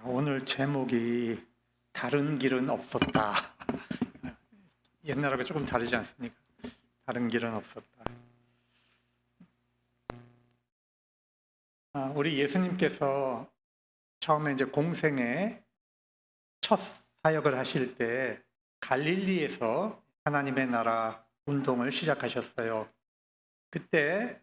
오늘 제목이 다른 길은 없었다. 옛날하고 조금 다르지 않습니까? 다른 길은 없었다. 우리 예수님께서 처음에 이제 공생의 첫 사역을 하실 때 갈릴리에서 하나님의 나라 운동을 시작하셨어요. 그때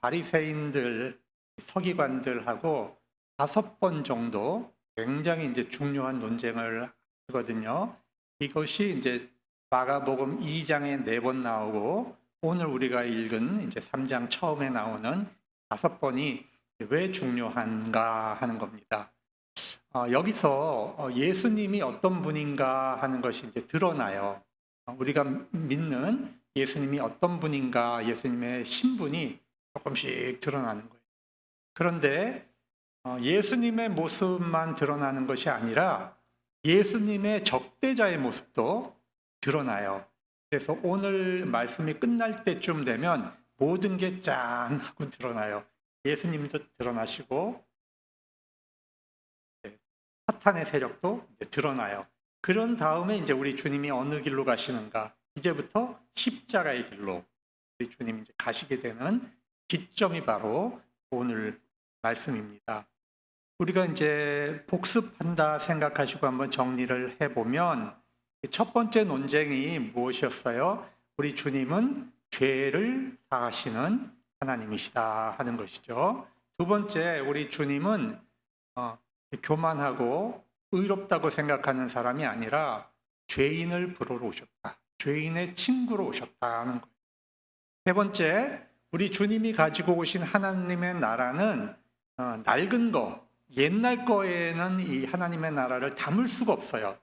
바리새인들, 서기관들하고 5번 정도 굉장히 이제 중요한 논쟁을 하거든요. 이것이 이제 마가복음 2장에 4번 나오고 오늘 우리가 읽은 이제 3장 처음에 나오는 5번이 왜 중요한가 하는 겁니다. 여기서 예수님이 어떤 분인가 하는 것이 이제 드러나요. 우리가 믿는 예수님이 어떤 분인가, 예수님의 신분이 조금씩 드러나는 거예요. 그런데 예수님의 모습만 드러나는 것이 아니라 예수님의 적대자의 모습도 드러나요. 그래서 오늘 말씀이 끝날 때쯤 되면 모든 게 짠 하고 드러나요. 예수님도 드러나시고 사탄의 세력도 드러나요. 그런 다음에 이제 우리 주님이 어느 길로 가시는가? 이제부터 십자가의 길로 우리 주님이 이제 가시게 되는 기점이 바로 오늘 말씀입니다. 우리가 이제 복습한다 생각하시고 한번 정리를 해보면 첫 번째 논쟁이 무엇이었어요? 우리 주님은 죄를 사하시는 하나님이시다 하는 것이죠. 두 번째, 우리 주님은 교만하고 의롭다고 생각하는 사람이 아니라 죄인을 부르러 오셨다. 죄인의 친구로 오셨다 하는 거예요. 세 번째, 우리 주님이 가지고 오신 하나님의 나라는 낡은 거, 옛날 거에는 이 하나님의 나라를 담을 수가 없어요.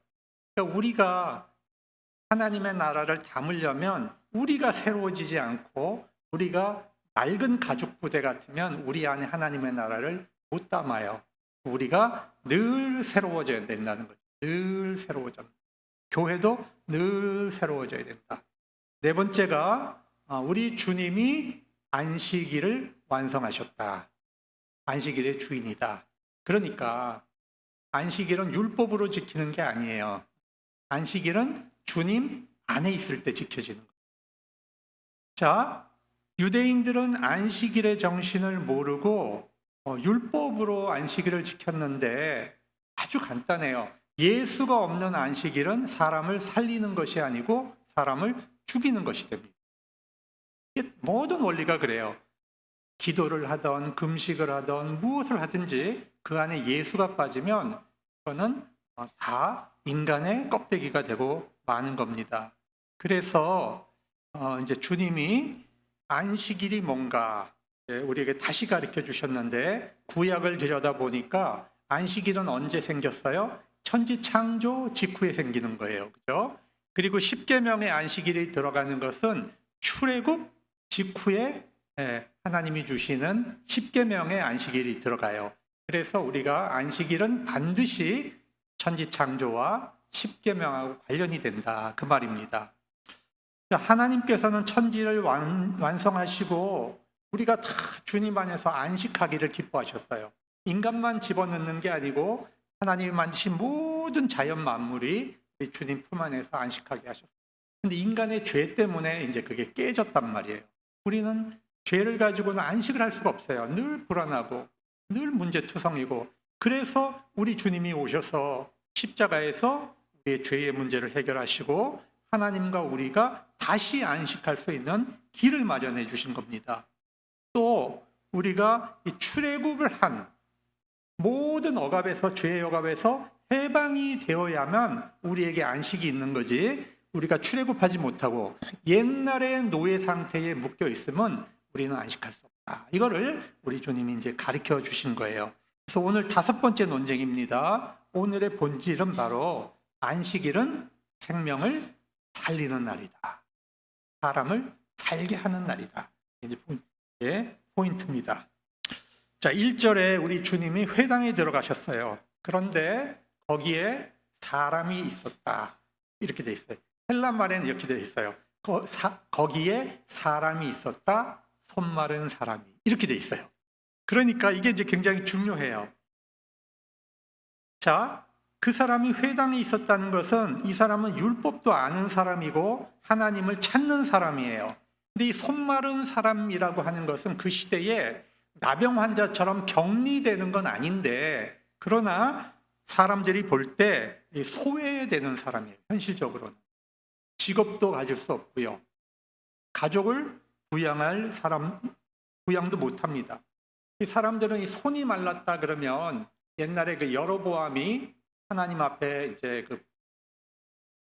그러니까 우리가 하나님의 나라를 담으려면 우리가 새로워지지 않고 우리가 낡은 가죽 부대 같으면 우리 안에 하나님의 나라를 못 담아요. 우리가 늘 새로워져야 된다는 거죠. 늘 새로워져. 교회도 늘 새로워져야 된다. 네 번째가 우리 주님이 안식일을 완성하셨다. 안식일의 주인이다. 그러니까 안식일은 율법으로 지키는 게 아니에요. 안식일은 주님 안에 있을 때 지켜지는 거예요. 자, 유대인들은 안식일의 정신을 모르고 율법으로 안식일을 지켰는데 아주 간단해요. 예수가 없는 안식일은 사람을 살리는 것이 아니고 사람을 죽이는 것이 됩니다. 모든 원리가 그래요. 기도를 하던 금식을 하던 무엇을 하든지 그 안에 예수가 빠지면 그거는 다 인간의 껍데기가 되고 마는 겁니다. 그래서 이제 주님이 안식일이 뭔가 우리에게 다시 가르쳐 주셨는데 구약을 들여다보니까 안식일은 언제 생겼어요? 천지 창조 직후에 생기는 거예요. 그죠? 그리고 십계명의 안식일이 들어가는 것은 출애굽 직후에 하나님이 주시는 십계명의 안식일이 들어가요. 그래서 우리가 안식일은 반드시 천지 창조와 십계명하고 관련이 된다 그 말입니다. 하나님께서는 천지를 완성하시고 우리가 다 주님 안에서 안식하기를 기뻐하셨어요. 인간만 집어넣는 게 아니고 하나님이 만드신 모든 자연 만물이 주님 품 안에서 안식하게 하셨어요. 근데 인간의 죄 때문에 이제 그게 깨졌단 말이에요. 우리는 죄를 가지고는 안식을 할 수가 없어요. 늘 불안하고 늘 문제투성이고 그래서 우리 주님이 오셔서 십자가에서 우리의 죄의 문제를 해결하시고 하나님과 우리가 다시 안식할 수 있는 길을 마련해 주신 겁니다. 또 우리가 이 출애굽을 한 모든 억압에서 죄의 억압에서 해방이 되어야만 우리에게 안식이 있는 거지 우리가 출애굽하지 못하고 옛날의 노예 상태에 묶여 있으면 우리는 안식할 수 없다. 이거를 우리 주님이 이제 가르쳐 주신 거예요. 그래서 오늘 5번째 논쟁입니다. 오늘의 본질은 바로 안식일은 생명을 살리는 날이다. 사람을 살게 하는 날이다. 이제 포인트입니다. 자, 1절에 우리 주님이 회당에 들어가셨어요. 그런데 거기에 사람이 있었다. 이렇게 돼 있어요. 헬란 말에는 이렇게 돼 있어요. 거기에 사람이 있었다. 손마른 사람이. 이렇게 돼 있어요. 그러니까 이게 이제 굉장히 중요해요. 자, 그 사람이 회당에 있었다는 것은 이 사람은 율법도 아는 사람이고 하나님을 찾는 사람이에요. 근데 이 손마른 사람이라고 하는 것은 그 시대에 나병 환자처럼 격리되는 건 아닌데, 그러나 사람들이 볼 때 소외되는 사람이에요. 현실적으로는 직업도 가질 수 없고요, 가족을 부양할 사람 부양도 못합니다. 이 사람들은 이 손이 말랐다 그러면 옛날에 그 여로보암이 하나님 앞에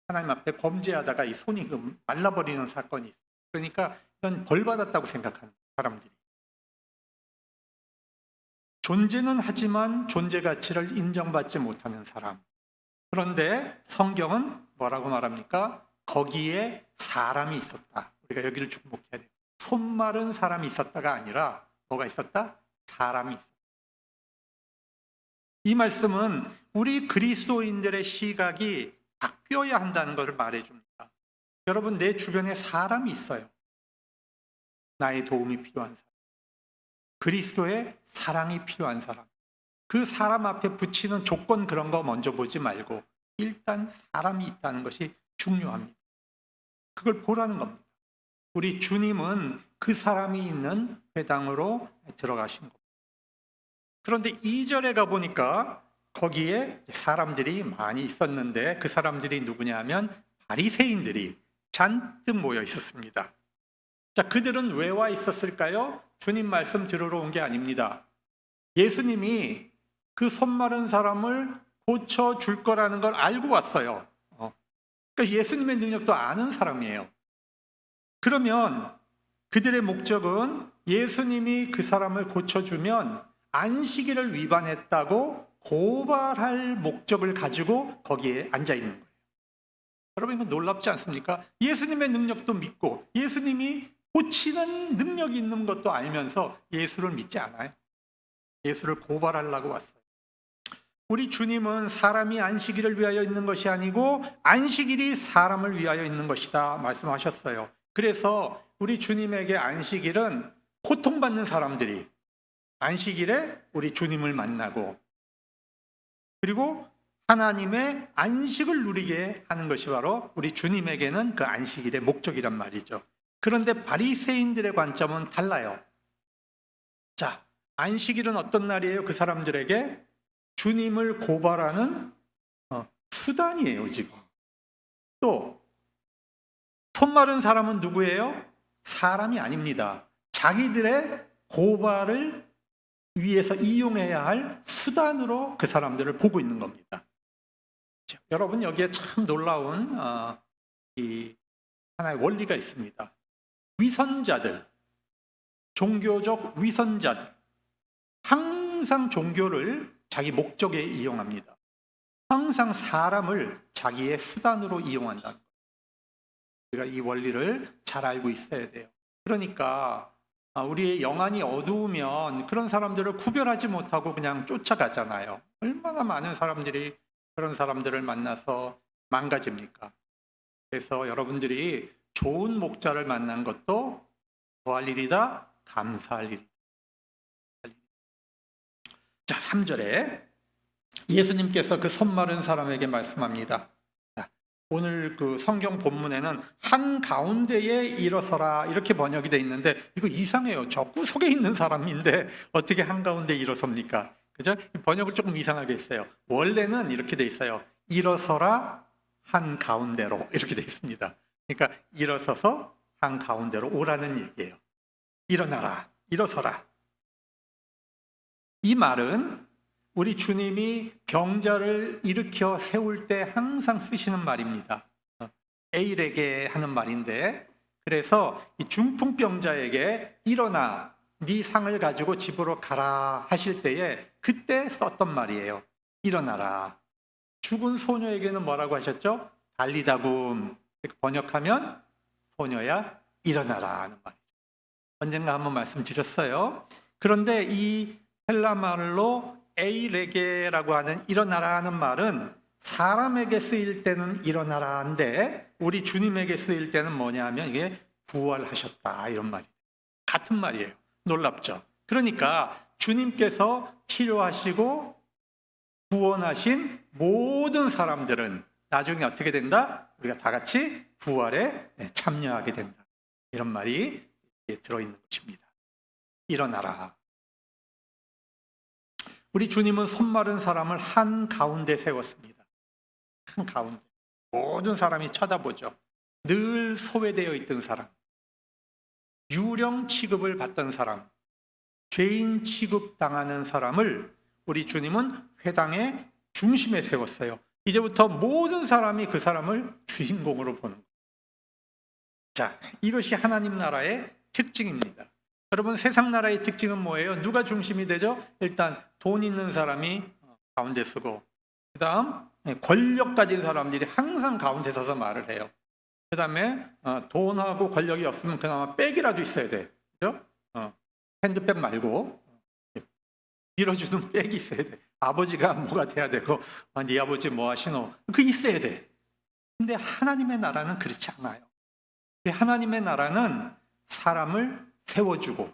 하나님 앞에 범죄하다가 이 손이 말라버리는 사건이 있어요. 그러니까 이건 벌 받았다고 생각하는 사람들이. 존재는 하지만 존재 가치를 인정받지 못하는 사람. 그런데 성경은 뭐라고 말합니까? 거기에 사람이 있었다. 우리가 여기를 주목해야 돼요. 손 마른 사람이 있었다가 아니라 뭐가 있었다? 사람이 있었다. 이 말씀은 우리 그리스도인들의 시각이 바뀌어야 한다는 것을 말해줍니다. 여러분, 내 주변에 사람이 있어요. 나의 도움이 필요한 사람, 그리스도의 사랑이 필요한 사람. 그 사람 앞에 붙이는 조건 그런 거 먼저 보지 말고 일단 사람이 있다는 것이 중요합니다. 그걸 보라는 겁니다. 우리 주님은 그 사람이 있는 회당으로 들어가신 겁니다. 그런데 2절에 가보니까 거기에 사람들이 많이 있었는데 그 사람들이 누구냐 하면 바리새인들이 잔뜩 모여 있었습니다. 자, 그들은 왜 와 있었을까요? 주님 말씀 들으러 온 게 아닙니다. 예수님이 그 손 마른 사람을 고쳐줄 거라는 걸 알고 왔어요. 그러니까 예수님의 능력도 아는 사람이에요. 그러면 그들의 목적은 예수님이 그 사람을 고쳐주면 안식일을 위반했다고 고발할 목적을 가지고 거기에 앉아 있는 거예요. 여러분, 이거 놀랍지 않습니까? 예수님의 능력도 믿고 예수님이 고치는 능력이 있는 것도 알면서 예수를 믿지 않아요. 예수를 고발하려고 왔어요. 우리 주님은 사람이 안식일을 위하여 있는 것이 아니고 안식일이 사람을 위하여 있는 것이다 말씀하셨어요. 그래서 우리 주님에게 안식일은 고통받는 사람들이 안식일에 우리 주님을 만나고 그리고 하나님의 안식을 누리게 하는 것이 바로 우리 주님에게는 그 안식일의 목적이란 말이죠. 그런데 바리새인들의 관점은 달라요. 자, 안식일은 어떤 날이에요? 그 사람들에게 주님을 고발하는 수단이에요, 지금. 또 손 마른 사람은 누구예요? 사람이 아닙니다. 자기들의 고발을 위해서 이용해야 할 수단으로 그 사람들을 보고 있는 겁니다. 자, 여러분, 여기에 참 놀라운 이 하나의 원리가 있습니다. 위선자들, 종교적 위선자들, 항상 종교를 자기 목적에 이용합니다. 항상 사람을 자기의 수단으로 이용한다는 거예요. 우리가 이 원리를 잘 알고 있어야 돼요. 그러니까 우리의 영안이 어두우면 그런 사람들을 구별하지 못하고 그냥 쫓아가잖아요. 얼마나 많은 사람들이 그런 사람들을 만나서 망가집니까? 그래서 여러분들이 좋은 목자를 만난 것도 뭐할 일이다? 감사할 일이다. 자, 3절에 예수님께서 그 손 마른 사람에게 말씀합니다. 오늘 그 성경 본문에는 한가운데에 일어서라 이렇게 번역이 되어 있는데 이거 이상해요. 저 구석에 있는 사람인데 어떻게 한가운데에 일어섭니까? 그죠? 번역을 조금 이상하게 했어요. 원래는 이렇게 되어 있어요. 일어서라 한가운데로 이렇게 되어 있습니다. 그러니까 일어서서 한가운데로 오라는 얘기예요. 일어나라, 일어서라. 이 말은 우리 주님이 병자를 일으켜 세울 때 항상 쓰시는 말입니다. 에일에게 하는 말인데, 그래서 이 중풍병자에게 일어나 네 상을 가지고 집으로 가라 하실 때에 그때 썼던 말이에요. 일어나라. 죽은 소녀에게는 뭐라고 하셨죠? 달리다굼. 번역하면 소녀야 일어나라 하는 말이죠. 언젠가 한번 말씀드렸어요. 그런데 이 헬라 말로 에이레게라고 하는 일어나라 하는 말은 사람에게 쓰일 때는 일어나라인데 우리 주님에게 쓰일 때는 뭐냐 하면 이게 부활하셨다 이런 말이에요. 같은 말이에요. 놀랍죠? 그러니까 주님께서 치료하시고 구원하신 모든 사람들은 나중에 어떻게 된다? 우리가 다 같이 부활에 참여하게 된다. 이런 말이 들어있는 것입니다. 일어나라. 우리 주님은 손 마른 사람을 한 가운데 세웠습니다. 한 가운데. 모든 사람이 쳐다보죠. 늘 소외되어 있던 사람, 유령 취급을 받던 사람, 죄인 취급당하는 사람을 우리 주님은 회당의 중심에 세웠어요. 이제부터 모든 사람이 그 사람을 주인공으로 보는 거예요. 자, 이것이 하나님 나라의 특징입니다. 여러분, 세상 나라의 특징은 뭐예요? 누가 중심이 되죠? 일단 돈 있는 사람이 가운데 서고, 그 다음 권력 가진 사람들이 항상 가운데 서서 말을 해요. 그 다음에 돈하고 권력이 없으면 그나마 백이라도 있어야 돼. 그죠? 핸드백 말고 밀어주는 백이 있어야 돼. 아버지가 뭐가 돼야 되고, 네 아버지 뭐 하시노? 그 있어야 돼. 근데 하나님의 나라는 그렇지 않아요. 하나님의 나라는 사람을 세워주고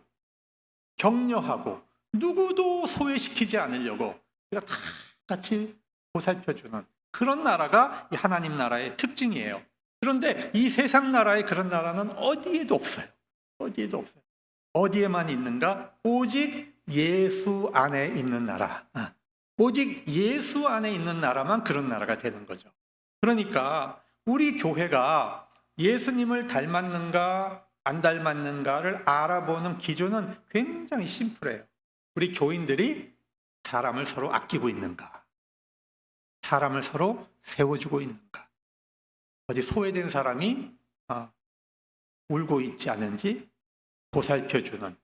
격려하고 누구도 소외시키지 않으려고 우리가 다 같이 보살펴주는 그런 나라가 이 하나님 나라의 특징이에요. 그런데 이 세상 나라의 그런 나라는 어디에도 없어요. 어디에도 없어요. 어디에만 있는가? 오직 예수 안에 있는 나라. 오직 예수 안에 있는 나라만 그런 나라가 되는 거죠. 그러니까 우리 교회가 예수님을 닮았는가 안 닮았는가를 알아보는 기준은 굉장히 심플해요. 우리 교인들이 사람을 서로 아끼고 있는가, 사람을 서로 세워주고 있는가, 어디 소외된 사람이 울고 있지 않은지 보살펴주는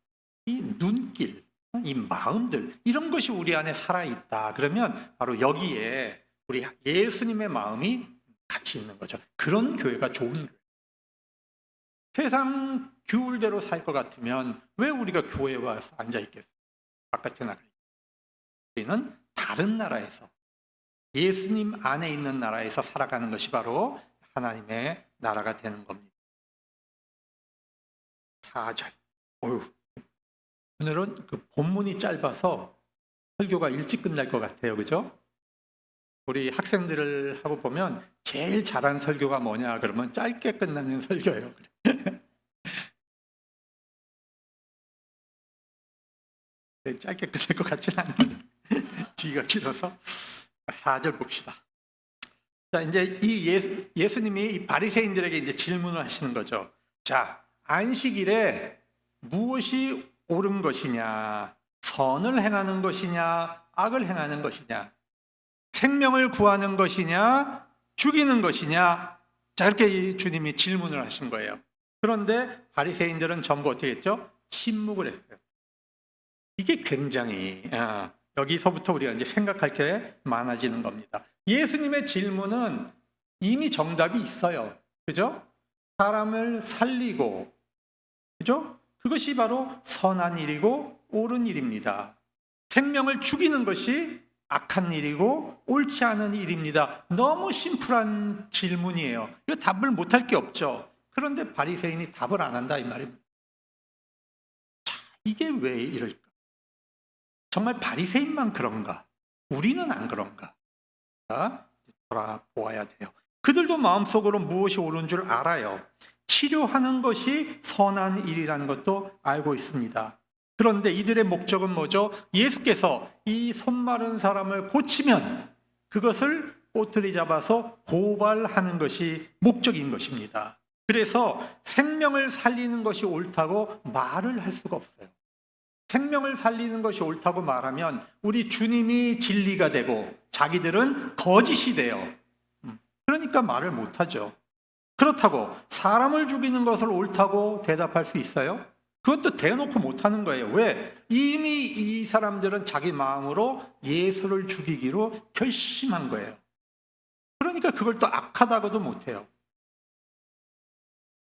이 눈길, 이 마음들, 이런 것이 우리 안에 살아있다. 그러면 바로 여기에 우리 예수님의 마음이 같이 있는 거죠. 그런 교회가 좋은 교회. 세상 규율대로 살 것 같으면 왜 우리가 교회에 와서 앉아있겠어요? 바깥에 나가 있어요. 우리는 다른 나라에서, 예수님 안에 있는 나라에서 살아가는 것이 바로 하나님의 나라가 되는 겁니다. 4절. 오늘은 그 본문이 짧아서 설교가 일찍 끝날 것 같아요. 그죠? 우리 학생들을 하고 보면 제일 잘하는 설교가 뭐냐 그러면 짧게 끝나는 설교예요. 짧게 끝날 것 같지는 않은데 뒤가 길어서 4절 봅시다. 자, 이제 이 예수님이 이 바리새인들에게 이제 질문을 하시는 거죠. 자, 안식일에 무엇이 옳은 것이냐? 선을 행하는 것이냐? 악을 행하는 것이냐? 생명을 구하는 것이냐? 죽이는 것이냐? 자, 이렇게 주님이 질문을 하신 거예요. 그런데 바리새인들은 전부 어떻게 했죠? 침묵을 했어요. 이게 굉장히 여기서부터 우리가 이제 생각할 게 많아지는 겁니다. 예수님의 질문은 이미 정답이 있어요. 그죠? 사람을 살리고, 그죠? 그것이 바로 선한 일이고 옳은 일입니다. 생명을 죽이는 것이 악한 일이고 옳지 않은 일입니다. 너무 심플한 질문이에요. 이거 답을 못할 게 없죠. 그런데 바리새인이 답을 안 한다 이 말입니다. 자, 이게 왜 이럴까? 정말 바리새인만 그런가? 우리는 안 그런가? 돌아보아야 돼요. 그들도 마음속으로 무엇이 옳은 줄 알아요. 치료하는 것이 선한 일이라는 것도 알고 있습니다. 그런데 이들의 목적은 뭐죠? 예수께서 이 손 마른 사람을 고치면 그것을 꼬투리 잡아서 고발하는 것이 목적인 것입니다. 그래서 생명을 살리는 것이 옳다고 말을 할 수가 없어요. 생명을 살리는 것이 옳다고 말하면 우리 주님이 진리가 되고 자기들은 거짓이 돼요. 그러니까 말을 못하죠. 그렇다고 사람을 죽이는 것을 옳다고 대답할 수 있어요? 그것도 대놓고 못하는 거예요. 왜? 이미 이 사람들은 자기 마음으로 예수를 죽이기로 결심한 거예요. 그러니까 그걸 또 악하다고도 못해요.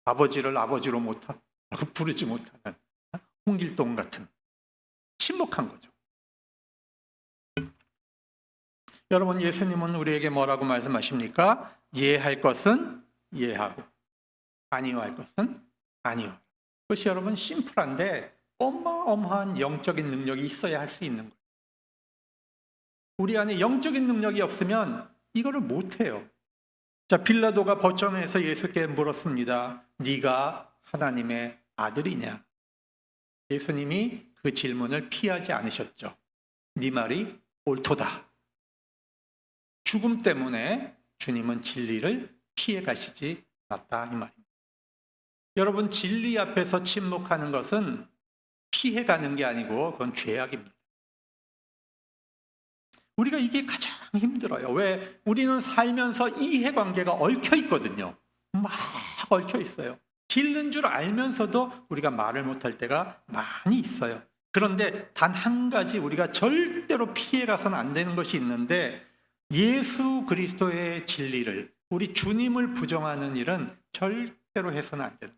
아버지를 아버지로 부르지 못하는 홍길동 같은 침묵한 거죠. 여러분, 예수님은 우리에게 뭐라고 말씀하십니까? 이해할 것은 이해하고 아니할 것은 아니요. 그것이 여러분 심플한데 어마어마한 영적인 능력이 있어야 할 수 있는 거예요. 우리 안에 영적인 능력이 없으면 이거를 못해요. 자, 빌라도가 법정에서 예수께 물었습니다. 네가 하나님의 아들이냐? 예수님이 그 질문을 피하지 않으셨죠. 네 말이 옳도다. 죽음 때문에 주님은 진리를 피해 가시지 않았다, 이 말입니다. 여러분, 진리 앞에서 침묵하는 것은 피해 가는 게 아니고 그건 죄악입니다. 우리가 이게 가장 힘들어요. 왜? 우리는 살면서 이해관계가 얽혀 있거든요. 막 얽혀 있어요. 진리인 줄 알면서도 우리가 말을 못할 때가 많이 있어요. 그런데 단 한 가지 우리가 절대로 피해가서는 안 되는 것이 있는데, 예수 그리스도의 진리를, 우리 주님을 부정하는 일은 절대로 해서는 안 돼요.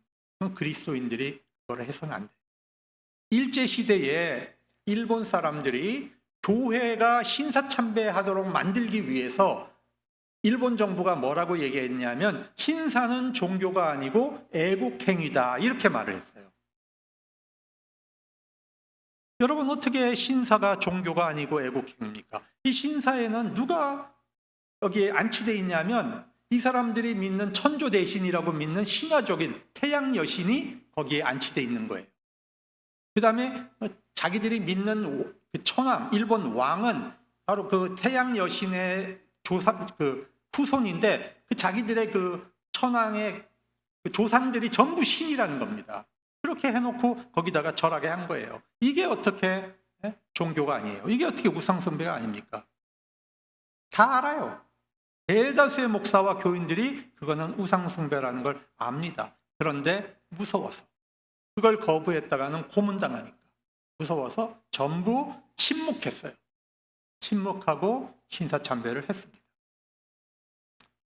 그리스도인들이 그걸 해서는 안 돼요. 일제시대에 일본 사람들이 교회가 신사참배하도록 만들기 위해서 일본 정부가 뭐라고 얘기했냐면 신사는 종교가 아니고 애국행위다, 이렇게 말을 했어요. 여러분, 어떻게 신사가 종교가 아니고 애국행위입니까? 이 신사에는 누가 여기에 안치되어 있냐면 이 사람들이 믿는 천조 대신이라고 믿는 신화적인 태양 여신이 거기에 안치되어 있는 거예요. 그 다음에 자기들이 믿는 천황, 일본 왕은 바로 그 태양 여신의 후손인데, 자기들의 천황의 조상들이 전부 신이라는 겁니다. 그렇게 해놓고 거기다가 절하게 한 거예요. 이게 어떻게 종교가 아니에요? 이게 어떻게 우상숭배가 아닙니까? 다 알아요. 대다수의 목사와 교인들이 그거는 우상숭배라는 걸 압니다. 그런데 무서워서, 그걸 거부했다가는 고문당하니까 무서워서 전부 침묵했어요. 침묵하고 신사참배를 했습니다.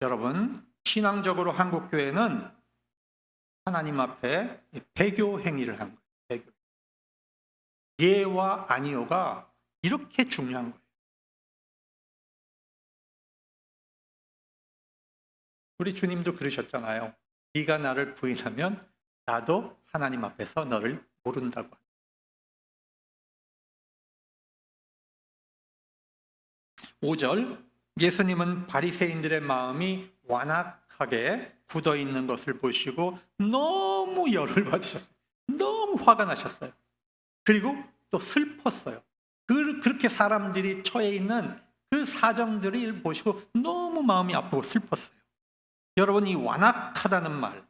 여러분, 신앙적으로 한국교회는 하나님 앞에 배교 행위를 한 거예요. 배교. 예와 아니오가 이렇게 중요한 거예요. 우리 주님도 그러셨잖아요. 네가 나를 부인하면 나도 하나님 앞에서 너를 모른다고. 5절, 예수님은 바리새인들의 마음이 완악하게 굳어있는 것을 보시고 너무 열을 받으셨어요. 너무 화가 나셨어요. 그리고 또 슬펐어요. 그렇게 사람들이 처해 있는 그 사정들을 보시고 너무 마음이 아프고 슬펐어요. 여러분, 이 완악하다는 말,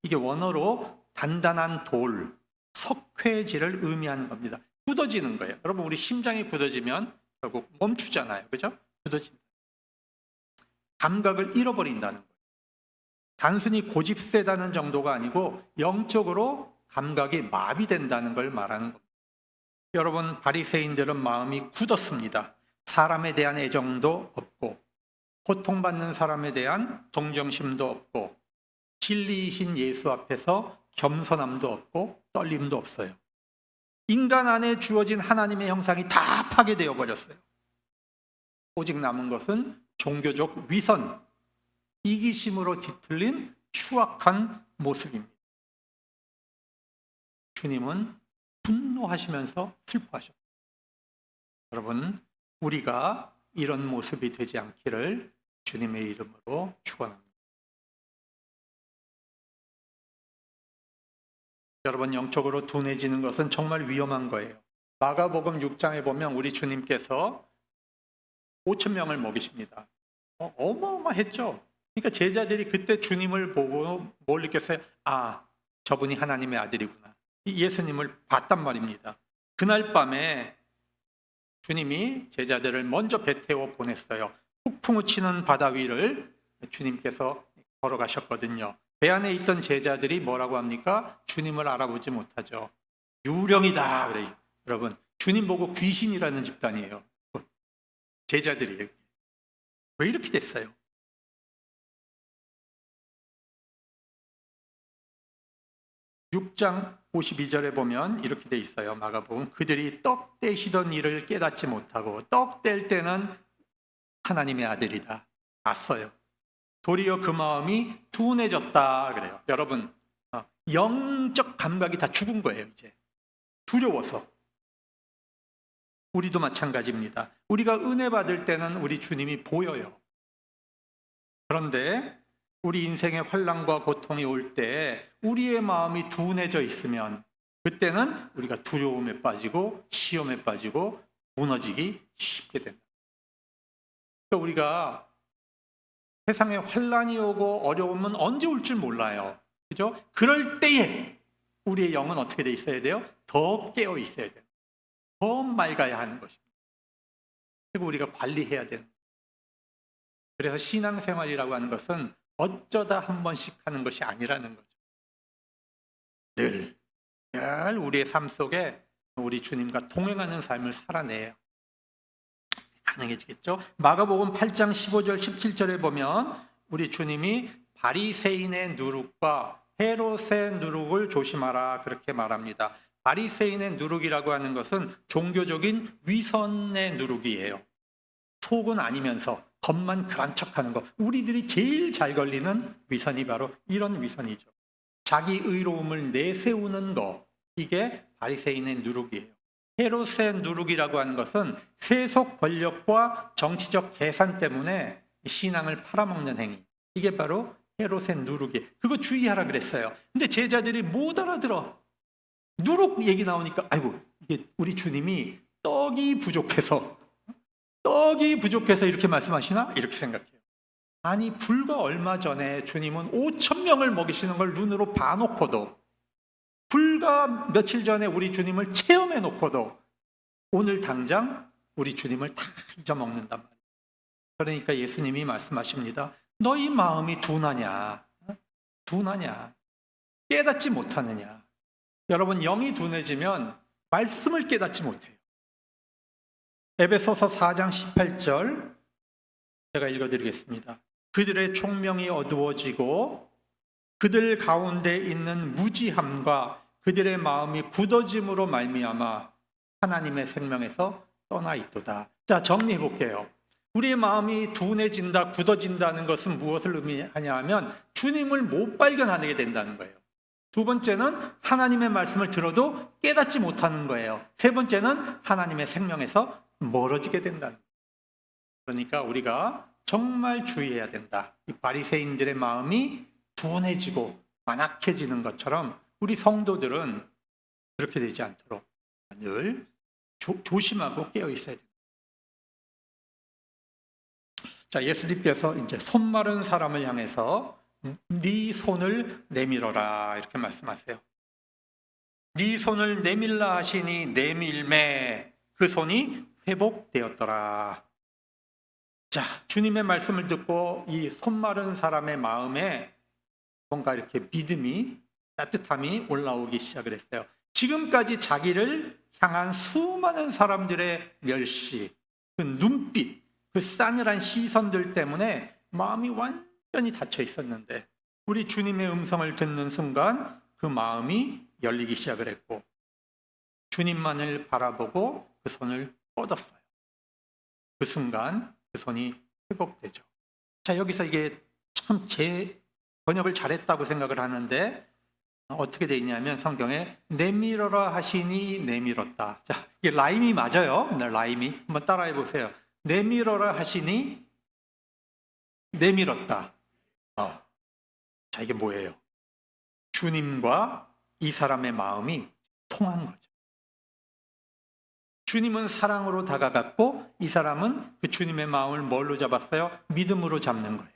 이게 원어로 단단한 돌, 석회질을 의미하는 겁니다. 굳어지는 거예요. 여러분, 우리 심장이 굳어지면 결국 멈추잖아요. 그죠? 굳어진다. 감각을 잃어버린다는 거예요. 단순히 고집세다는 정도가 아니고 영적으로 감각이 마비된다는 걸 말하는 겁니다. 여러분, 바리새인들은 마음이 굳었습니다. 사람에 대한 애정도 없고 고통받는 사람에 대한 동정심도 없고 진리이신 예수 앞에서 겸손함도 없고 떨림도 없어요. 인간 안에 주어진 하나님의 형상이 다 파괴되어 버렸어요. 오직 남은 것은 종교적 위선, 이기심으로 뒤틀린 추악한 모습입니다. 주님은 분노하시면서 슬퍼하셨다. 여러분, 우리가 이런 모습이 되지 않기를 주님의 이름으로 축원합니다. 여러분, 영적으로 둔해지는 것은 정말 위험한 거예요. 마가복음 6장에 보면 우리 주님께서 5,000명을 먹이십니다. 어마어마했죠. 그러니까 제자들이 그때 주님을 보고 뭘 느꼈어요? 아, 저분이 하나님의 아들이구나. 예수님을 봤단 말입니다. 그날 밤에 주님이 제자들을 먼저 배 태워 보냈어요. 폭풍우 치는 바다 위를 주님께서 걸어가셨거든요. 배 안에 있던 제자들이 뭐라고 합니까? 주님을 알아보지 못하죠. 유령이다 그래요. 여러분, 주님 보고 귀신이라는 집단이에요. 제자들이에요. 왜 이렇게 됐어요? (6장 52절에) 보면 이렇게 돼 있어요. 마가복음, 그들이 떡 떼시던 일을 깨닫지 못하고 떡 뗄 때는 하나님의 아들이다 봤어요. 도리어 그 마음이 둔해졌다 그래요. 여러분, 영적 감각이 다 죽은 거예요. 이제 두려워서. 우리도 마찬가지입니다. 우리가 은혜 받을 때는 우리 주님이 보여요. 그런데 우리 인생의 환난과 고통이 올 때 우리의 마음이 둔해져 있으면 그때는 우리가 두려움에 빠지고 시험에 빠지고 무너지기 쉽게 됩니다. 그러니까 우리가 세상에 환난이 오고 어려움은 언제 올 줄 몰라요. 그죠? 그럴 때에 우리의 영은 어떻게 돼 있어야 돼요? 더 깨어 있어야 돼요. 더 맑아야 하는 것입니다. 그리고 우리가 관리해야 되는. 그래서 신앙생활이라고 하는 것은 어쩌다 한 번씩 하는 것이 아니라는 거죠. 늘 우리의 삶 속에 우리 주님과 동행하는 삶을 살아내야 가능해지겠죠. 마가복음 8장 15절 17절에 보면 우리 주님이 바리새인의 누룩과 헤롯의 누룩을 조심하라 그렇게 말합니다. 바리새인의 누룩이라고 하는 것은 종교적인 위선의 누룩이에요. 속은 아니면서 겉만 그런 척하는 것. 우리들이 제일 잘 걸리는 위선이 바로 이런 위선이죠. 자기 의로움을 내세우는 것. 이게 바리새인의 누룩이에요. 헤롯의 누룩이라고 하는 것은 세속 권력과 정치적 계산 때문에 신앙을 팔아먹는 행위. 이게 바로 헤롯의 누룩이에요. 그거 주의하라 그랬어요. 근데 제자들이 못 알아들어. 누룩 얘기 나오니까 아이고 이게 우리 주님이 떡이 부족해서 이렇게 말씀하시나? 이렇게 생각해요. 아니 불과 얼마 전에 주님은 5천 명을 먹이시는 걸 눈으로 봐놓고도 불과 며칠 전에 우리 주님을 체험해 놓고도 오늘 당장 우리 주님을 다 잊어먹는단 말이에요. 그러니까 예수님이 말씀하십니다. 너희 마음이 둔하냐? 깨닫지 못하느냐? 여러분 영이 둔해지면 말씀을 깨닫지 못해요. 에베소서 4장 18절 제가 읽어드리겠습니다. 그들의 총명이 어두워지고 그들 가운데 있는 무지함과 그들의 마음이 굳어짐으로 말미암아 하나님의 생명에서 떠나 있도다. 자, 정리해 볼게요. 우리의 마음이 둔해진다, 굳어진다는 것은 무엇을 의미하냐 하면 주님을 못 발견하게 된다는 거예요. 두 번째는 하나님의 말씀을 들어도 깨닫지 못하는 거예요. 세 번째는 하나님의 생명에서 멀어지게 된다는 거예요. 그러니까 우리가 정말 주의해야 된다. 이 바리새인들의 마음이 둔해지고 완악해지는 것처럼 우리 성도들은 그렇게 되지 않도록 늘 조심하고 깨어 있어야 됩니다. 자, 예수님께서 이제 손 마른 사람을 향해서 네 손을 내밀어라 이렇게 말씀하세요. 네 손을 내밀라 하시니 내밀매 그 손이 회복되었더라. 자, 주님의 말씀을 듣고 이 손 마른 사람의 마음에 뭔가 이렇게 믿음이 따뜻함이 올라오기 시작을 했어요. 지금까지 자기를 향한 수많은 사람들의 멸시, 그 눈빛, 그 싸늘한 시선들 때문에 마음이 완전히 닫혀 있었는데 우리 주님의 음성을 듣는 순간 그 마음이 열리기 시작을 했고 주님만을 바라보고 그 손을 뻗었어요. 그 순간 그 손이 회복되죠. 자, 여기서 이게 참 제 번역을 잘했다고 생각을 하는데 어떻게 돼 있냐면 성경에 내밀어라 하시니 내밀었다. 자, 이게 라임이 맞아요. 라임이 한번 따라해 보세요. 내밀어라 하시니 내밀었다. 자, 이게 뭐예요? 주님과 이 사람의 마음이 통한 거죠. 주님은 사랑으로 다가갔고 이 사람은 그 주님의 마음을 뭘로 잡았어요? 믿음으로 잡는 거예요.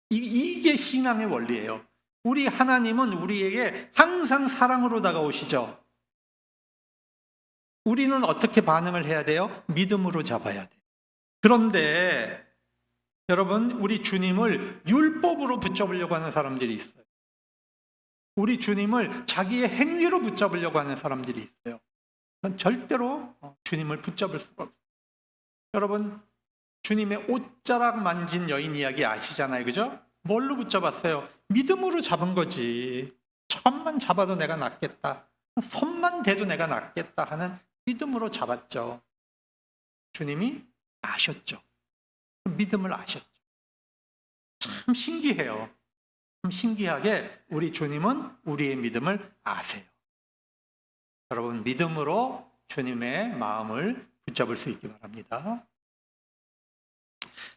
이게 신앙의 원리예요. 우리 하나님은 우리에게 항상 사랑으로 다가오시죠. 우리는 어떻게 반응을 해야 돼요? 믿음으로 잡아야 돼요. 그런데 여러분, 우리 주님을 율법으로 붙잡으려고 하는 사람들이 있어요. 우리 주님을 자기의 행위로 붙잡으려고 하는 사람들이 있어요. 그건 절대로 주님을 붙잡을 수가 없어요. 여러분, 주님의 옷자락 만진 여인 이야기 아시잖아요. 그죠? 뭘로 붙잡았어요? 믿음으로 잡은 거지. 천만 잡아도 내가 낫겠다. 손만 대도 내가 낫겠다 하는 믿음으로 잡았죠. 주님이 아셨죠. 믿음을 아셨죠. 참 신기해요. 참 신기하게 우리 주님은 우리의 믿음을 아세요. 여러분, 믿음으로 주님의 마음을 붙잡을 수 있기 바랍니다.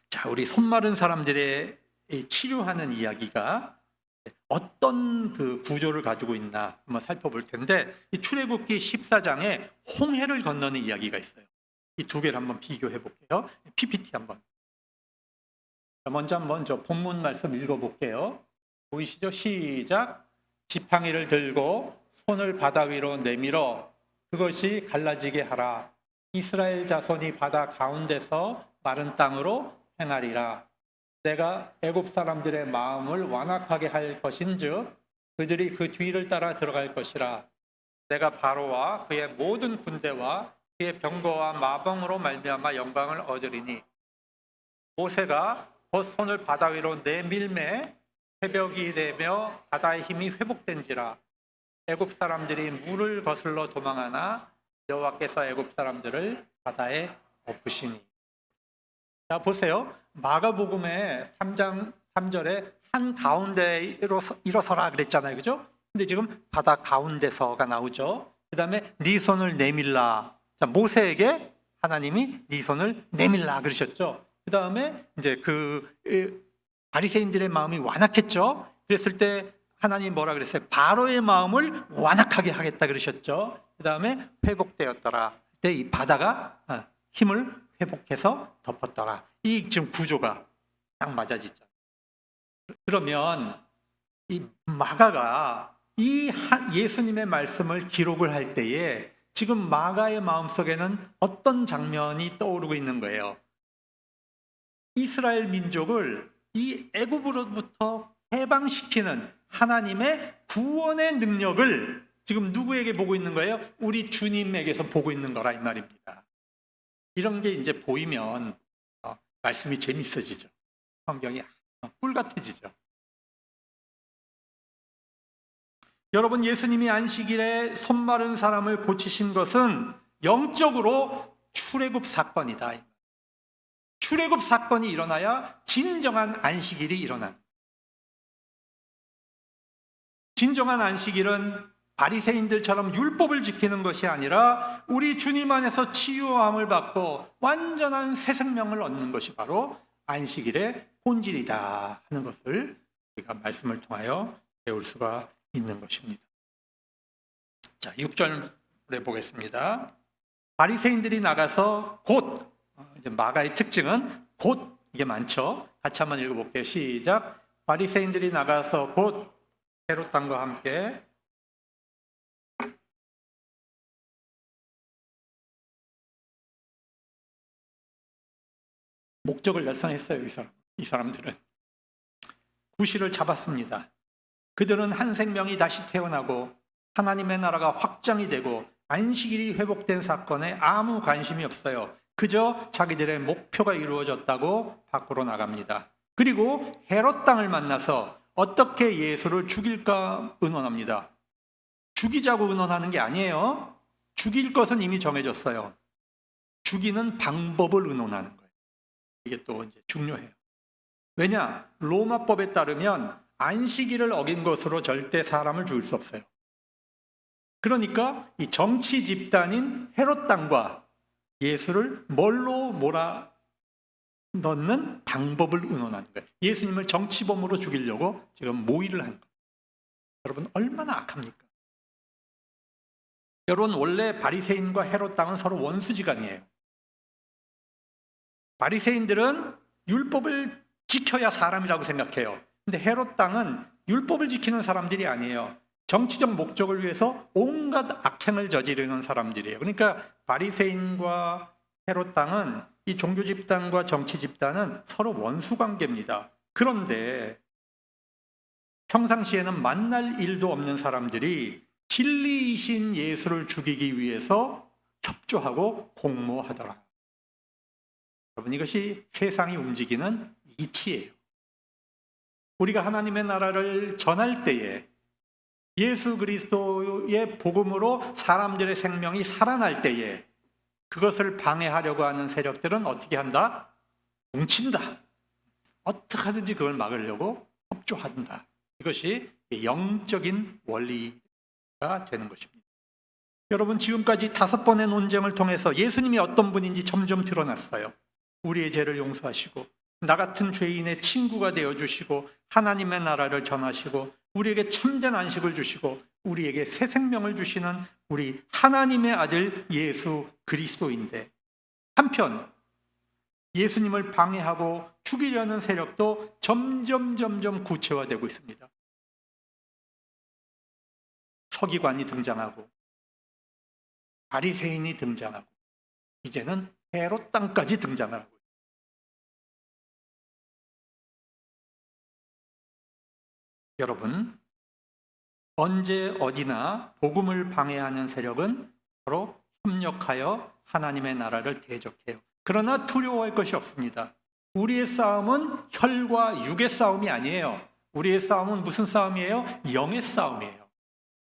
자, 우리 손 마른 사람들의 치료하는 이야기가 어떤 그 구조를 가지고 있나 한번 살펴볼 텐데, 이 출애굽기 14장에 홍해를 건너는 이야기가 있어요. 이 두 개를 한번 비교해 볼게요. PPT 한번. 먼저 저 본문 말씀 읽어볼게요. 보이시죠? 시작. 지팡이를 들고 손을 바다 위로 내밀어 그것이 갈라지게 하라. 이스라엘 자손이 바다 가운데서 마른 땅으로 행하리라. 내가 애굽 사람들의 마음을 완악하게 할 것인즉 그들이 그 뒤를 따라 들어갈 것이라. 내가 바로와 그의 모든 군대와 그의 병거와 마병으로 말미암아 영광을 얻으리니 모세가 곧 손을 바다 위로 내밀매 새벽이 되며 바다의 힘이 회복된지라. 애굽 사람들이 물을 거슬러 도망하나 여호와께서 애굽 사람들을 바다에 엎으시니. 자, 보세요. 마가복음의 3장 3절에 한 가운데 일어서라 그랬잖아요. 그죠? 근데 지금 바다 가운데서가 나오죠. 그 다음에 네 손을 내밀라. 자, 모세에게 하나님이 네 손을 내밀라 그러셨죠. 그 다음에 이제 바리새인들의 마음이 완악했죠. 그랬을 때 하나님 뭐라 그랬어요? 바로의 마음을 완악하게 하겠다 그러셨죠. 그 다음에 회복되었더라. 그때 이 바다가 힘을 회복해서 덮었더라. 이 지금 구조가 딱 맞아지죠. 그러면 이 마가가 이 예수님의 말씀을 기록을 할 때에 지금 마가의 마음속에는 어떤 장면이 떠오르고 있는 거예요? 이스라엘 민족을 이 애굽으로부터 해방시키는 하나님의 구원의 능력을 지금 누구에게 보고 있는 거예요? 우리 주님에게서 보고 있는 거라 이 말입니다. 이런 게 이제 보이면 말씀이 재밌어지죠. 성경이 꿀 같아지죠. 여러분, 예수님이 안식일에 손 마른 사람을 고치신 것은 영적으로 출애굽 사건이다. 출애굽 사건이 일어나야 진정한 안식일이 일어난다. 진정한 안식일은 바리새인들처럼 율법을 지키는 것이 아니라 우리 주님 안에서 치유함을 받고 완전한 새 생명을 얻는 것이 바로 안식일의 본질이다 하는 것을 우리가 말씀을 통하여 배울 수가 있는 것입니다. 자, 6절에 보겠습니다. 바리새인들이 나가서 곧, 이제 마가의 특징은 곧, 이게 많죠. 같이 한번 읽어볼게요. 시작. 바리새인들이 나가서 곧 헤롯 왕과 함께 목적을 달성했어요. 이 사람들은 구실을 잡았습니다. 그들은 한 생명이 다시 태어나고 하나님의 나라가 확장이 되고 안식일이 회복된 사건에 아무 관심이 없어요. 그저 자기들의 목표가 이루어졌다고 밖으로 나갑니다. 그리고 헤롯 왕을 만나서 어떻게 예수를 죽일까 의논합니다. 죽이자고 의논하는 게 아니에요. 죽일 것은 이미 정해졌어요. 죽이는 방법을 의논하는 거예요. 이게 또 이제 중요해요. 왜냐? 로마법에 따르면 안식일을 어긴 것으로 절대 사람을 죽일 수 없어요. 그러니까 이 정치 집단인 헤롯 왕과 예수를 뭘로 몰아넣는 방법을 의논하는 거예요. 예수님을 정치범으로 죽이려고 지금 모의를 하는 거예요. 여러분, 얼마나 악합니까? 여러분, 원래 바리새인과 헤롯 왕은 서로 원수지간이에요. 바리새인들은 율법을 지켜야 사람이라고 생각해요. 근데 헤롯 왕은 율법을 지키는 사람들이 아니에요. 정치적 목적을 위해서 온갖 악행을 저지르는 사람들이에요. 그러니까 바리새인과 헤롯 왕은, 이 종교 집단과 정치 집단은 서로 원수 관계입니다. 그런데 평상시에는 만날 일도 없는 사람들이 진리이신 예수를 죽이기 위해서 협조하고 공모하더라. 여러분, 이것이 세상이 움직이는 이치예요. 우리가 하나님의 나라를 전할 때에 예수 그리스도의 복음으로 사람들의 생명이 살아날 때에 그것을 방해하려고 하는 세력들은 어떻게 한다? 뭉친다. 어떻게 하든지 그걸 막으려고 협조한다. 이것이 영적인 원리가 되는 것입니다. 여러분, 지금까지 5번의 논쟁을 통해서 예수님이 어떤 분인지 점점 드러났어요. 우리의 죄를 용서하시고 나 같은 죄인의 친구가 되어주시고 하나님의 나라를 전하시고 우리에게 참된 안식을 주시고 우리에게 새 생명을 주시는 우리 하나님의 아들 예수 그리스도인데, 한편 예수님을 방해하고 죽이려는 세력도 점점 구체화되고 있습니다. 서기관이 등장하고 바리새인이 등장하고 이제는 헤롯 땅까지 등장하고 있습니다. 여러분, 언제 어디나 복음을 방해하는 세력은 바로 협력하여 하나님의 나라를 대적해요. 그러나 두려워할 것이 없습니다. 우리의 싸움은 혈과 육의 싸움이 아니에요. 우리의 싸움은 무슨 싸움이에요? 영의 싸움이에요.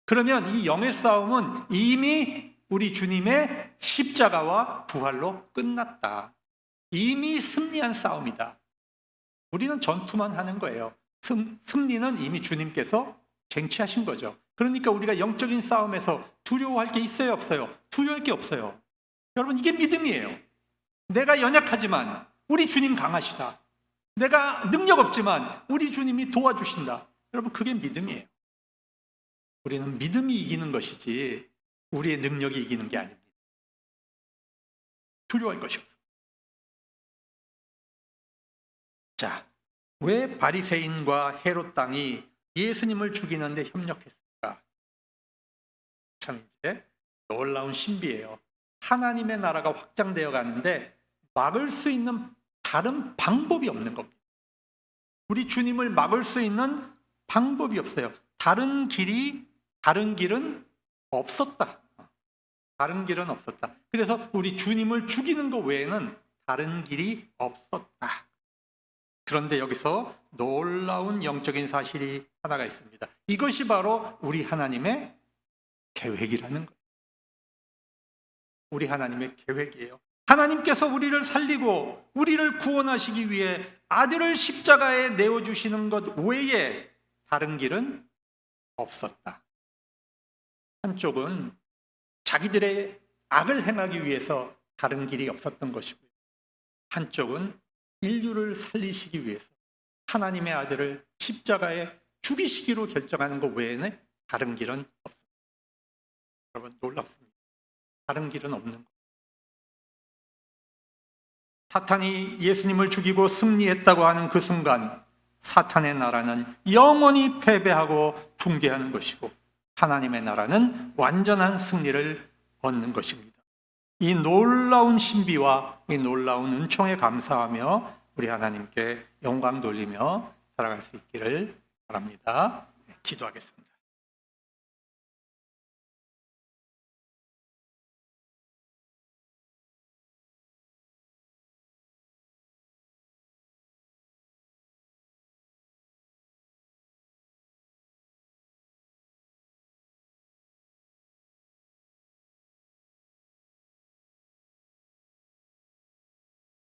그러면 이 영의 싸움은 이미 우리 주님의 십자가와 부활로 끝났다. 이미 승리한 싸움이다. 우리는 전투만 하는 거예요. 승리는 이미 주님께서 쟁취하신 거죠. 그러니까 우리가 영적인 싸움에서 두려워할 게 있어요, 없어요? 두려워할 게 없어요. 여러분, 이게 믿음이에요. 내가 연약하지만 우리 주님 강하시다. 내가 능력 없지만 우리 주님이 도와주신다. 여러분, 그게 믿음이에요. 우리는 믿음이 이기는 것이지 우리의 능력이 이기는 게 아닙니다. 두려워할 것이 없어요. 자, 왜 바리새인과 헤롯 땅이 예수님을 죽이는데 협력했을까? 참 이제 놀라운 신비예요. 하나님의 나라가 확장되어 가는데 막을 수 있는 다른 방법이 없는 겁니다. 우리 주님을 막을 수 있는 방법이 없어요. 다른 길은 없었다. 다른 길은 없었다. 그래서 우리 주님을 죽이는 것 외에는 다른 길이 없었다. 그런데 여기서 놀라운 영적인 사실이 하나가 있습니다. 이것이 바로 우리 하나님의 계획이라는 거예요. 우리 하나님의 계획이에요. 하나님께서 우리를 살리고 우리를 구원하시기 위해 아들을 십자가에 내어주시는 것 외에 다른 길은 없었다. 한쪽은 자기들의 악을 행하기 위해서 다른 길이 없었던 것이고요. 한쪽은 인류를 살리시기 위해서 하나님의 아들을 십자가에 죽이시기로 결정하는 것 외에는 다른 길은 없습니다. 여러분, 놀랍습니다. 다른 길은 없는 것. 사탄이 예수님을 죽이고 승리했다고 하는 그 순간 사탄의 나라는 영원히 패배하고 붕괴하는 것이고 하나님의 나라는 완전한 승리를 얻는 것입니다. 이 놀라운 신비와 이 놀라운 은총에 감사하며 우리 하나님께 영광 돌리며 살아갈 수 있기를 바랍니다. 기도하겠습니다.